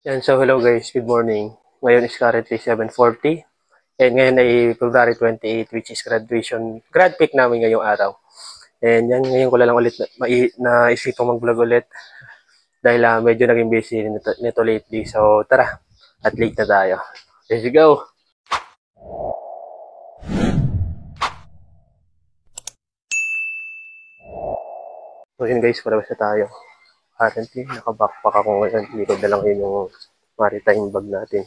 Yan, so hello guys, good morning. Ngayon is currently 7:40 and ngayon ay February 28 which is grad pick namin ngayong araw. And yan, ngayon ko lang ulit naisipang mag-vlog ulit dahil medyo naging busy nito lately. So tara, at late na tayo. Let's go! So yun guys, palabas na tayo. Currently, naka-backpack ako ngayon. Hindi ko dalang yun yung maritime bag natin.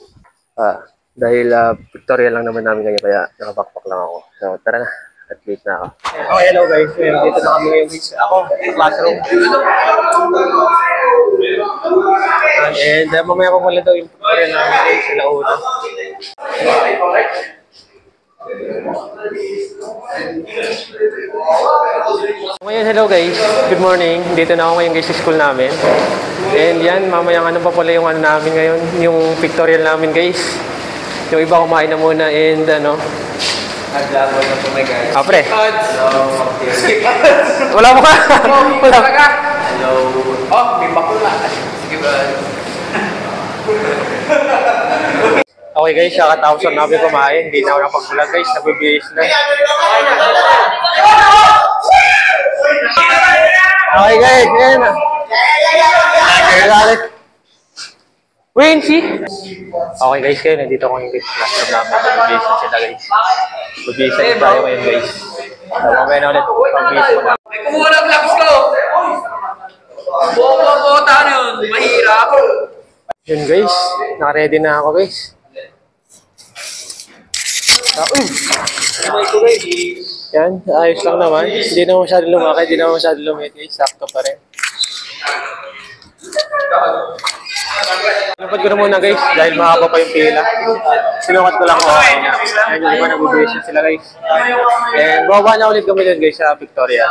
Dahil pictorial lang naman namin ngayon, kaya naka-backpack lang ako. So tara na, at late na ako. Oh, hello guys. Dito na kami ngayon guys. Ako, classroom. And mamaya ko pala daw yung pictorial namin guys sa launa. Ngayon, hello guys. Good morning. Dito na ako ngayon guys sa school namin. And yan, mamaya ano pa pala yung ano namin ngayon, yung pictorial namin guys. Yung iba kumain na muna and ano. Naglaban na po guys. Pre. Skip ads. Wala mo ka. Wala ka. Hello. Oh, may bakula. Sige ba? Okay guys, kakatapos na namin kumain. Hindi na ako napag-vlog guys. Nabibihis na. Okay guys, yan na. Wincy! Okay guys, kayo nandito ko yung classroom namin. Nabibihis na sila guys. Nabibihis na tayo ngayon guys. So, mamaya na ulit. Pag-bihis mo na. May kumuha ng labis ko! Buo-buo tayo yun. Mahirap. Yun guys, naka-ready na ako guys. Yan, ayos lang naman. Hindi na masyadong lumaki, hindi na masyadong lumit guys. Sakto pa rin. Napad ko na muna guys, dahil mahaba pa yung pila. Sinukat ko lang ko. Ayun yung iba nag-ubation sila guys. And bababa na ulit kami dun guys sa Victoria.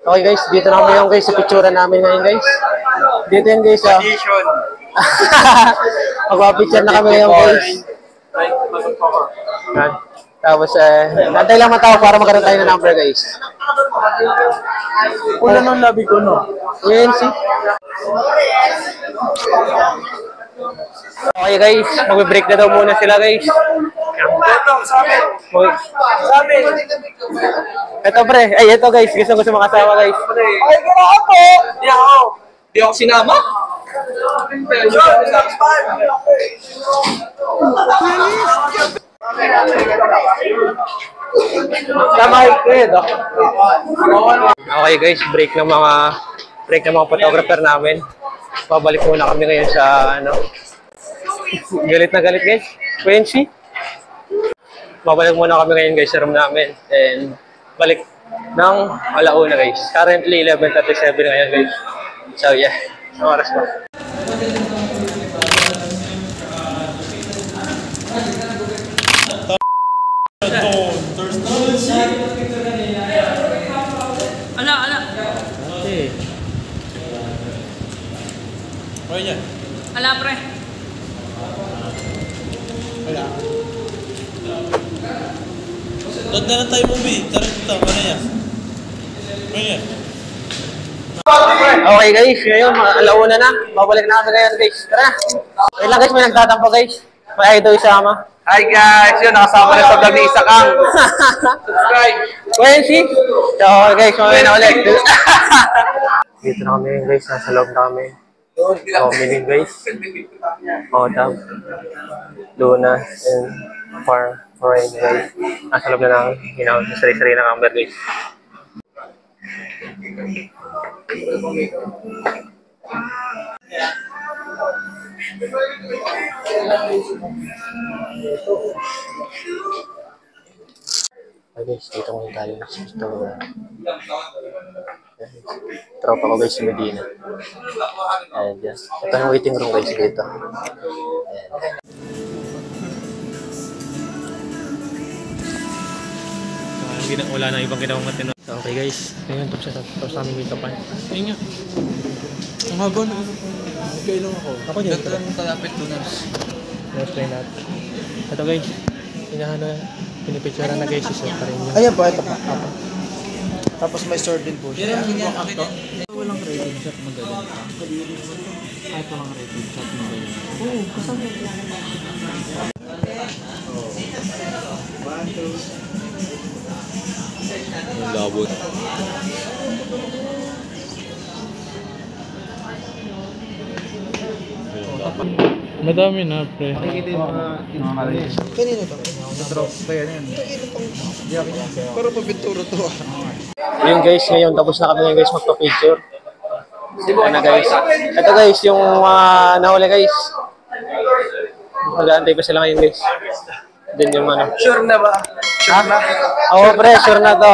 Okay guys, dito na kami yung guys sa picture namin ngayon guys. Dito yung guys. Magpapicture na kami ngayon guys. Tapos nantay lang matao para magkaroon tayo ng number guys. Wala nang labi ko, no? Yan si. Okay guys, mag-break na daw muna sila guys. Ito pre, ay ito guys, gusto makasama guys. Ay, gano'n ako! Di ako sinama? Okay guys, break ng mga photographer namin. Babalik muna kami ngayon sa ano. Galit na galit guys. Quincy. Babalik muna kami ngayon guys sa room namin and balik ng alauna guys. Currently 11:37 ngayon guys. So yeah, oras pa. Ala. Okay. Ala, pre. Wala. Doon na lang tayo movie. Tara dito. Ano yan? Okay guys, ngayon alauna na. Babalik na kami ngayon guys. Tara. Wait lang guys, may nagtatampo guys. May ito isama. Hi guys, yun, nakasama na sa vlog ni Isa Kang. Subscribe. Quincy. So guys, mamaya na ulit. Dito na kami guys, nasa loob na kami. Minig guys. Autumn. Luna and Foreign guys. Nasa loob na namin. Sari-sari na number guys. Okay guys, dito muna tayo sa tropa ko guys sa Medina. And yes, ito yung waiting room guys dito. Wala na ibang ginawang matino. Okay guys, ngayon tapos namin dito pa. Ayun nga. Ang haba na. Kailan ako? Ako din. Ganda lang talapit doon. Let's try natin. Ito guys, pinipicturean na guys isa pa rin yun. Ayan po, ito pa. Tapos may sword din po siya. Yan ang ito. Walang rating shot magaling. Kahit walang rated, chat mo ba yun? Oo, kasama mo lang. Yung labot. Madami na, pre. Makikita yung mga Kanino to? drop pa yan. Pero pabintura to ah. Yun guys, ngayon tapos na kami ngayon guys magpa-picture. Ano guys? Ito guys, yung nahuli guys. Mag-aantay pa sila ngayon guys. Then yung ano. Sure na ba? Sure na? Oo pre, sure na to.